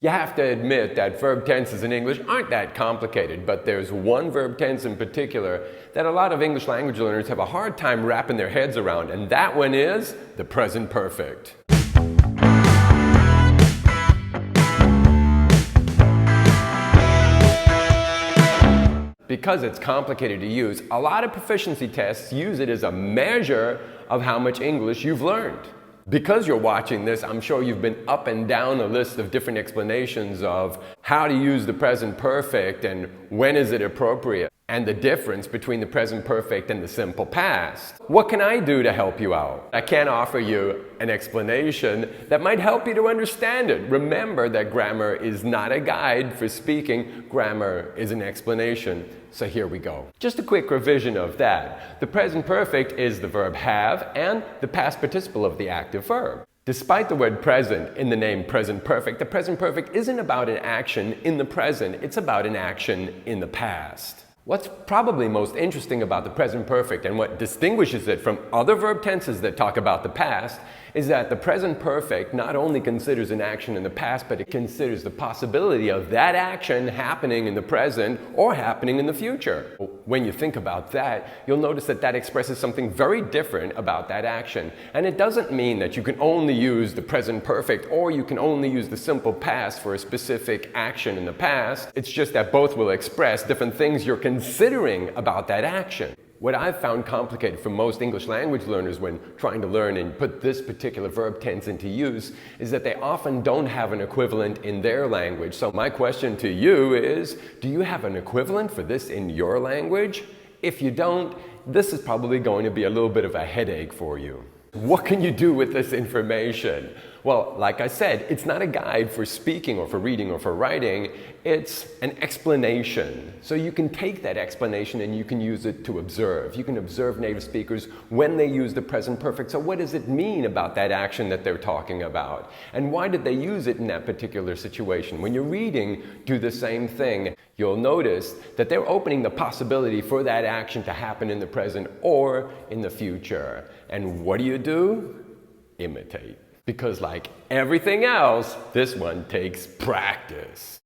You have to admit that verb tenses in English aren't that complicated, but there's one verb tense in particular that a lot of English language learners have a hard time wrapping their heads around, and that one is the present perfect. Because it's complicated to use, a lot of proficiency tests use it as a measure of how much English you've learned. Because you're watching this, I'm sure you've been up and down a list of different explanations of how to use the present perfect and when is it appropriate, and the difference between the present perfect and the simple past. What can I do to help you out? I can't offer you an explanation that might help you to understand it. Remember that grammar is not a guide for speaking. Grammar is an explanation. So here we go. Just a quick revision of that. The present perfect is the verb have and the past participle of the active verb. Despite the word present in the name present perfect, the present perfect isn't about an action in the present, it's about an action in the past. What's probably most interesting about the present perfect and what distinguishes it from other verb tenses that talk about the past is that the present perfect not only considers an action in the past, but it considers the possibility of that action happening in the present or happening in the future. When you think about that, you'll notice that that expresses something very different about that action. And it doesn't mean that you can only use the present perfect or you can only use the simple past for a specific action in the past. It's just that both will express different things you're considering about that action. What I've found complicated for most English language learners when trying to learn and put this particular verb tense into use is that they often don't have an equivalent in their language. So my question to you is, do you have an equivalent for this in your language? If you don't, this is probably going to be a little bit of a headache for you. What can you do with this information? Well, like I said, it's not a guide for speaking or for reading or for writing. It's an explanation. So you can take that explanation and you can use it to observe. You can observe native speakers when they use the present perfect. So what does it mean about that action that they're talking about? And why did they use it in that particular situation? When you're reading, do the same thing. You'll notice that they're opening the possibility for that action to happen in the present or in the future. And what do? Imitate. Because like everything else, this one takes practice.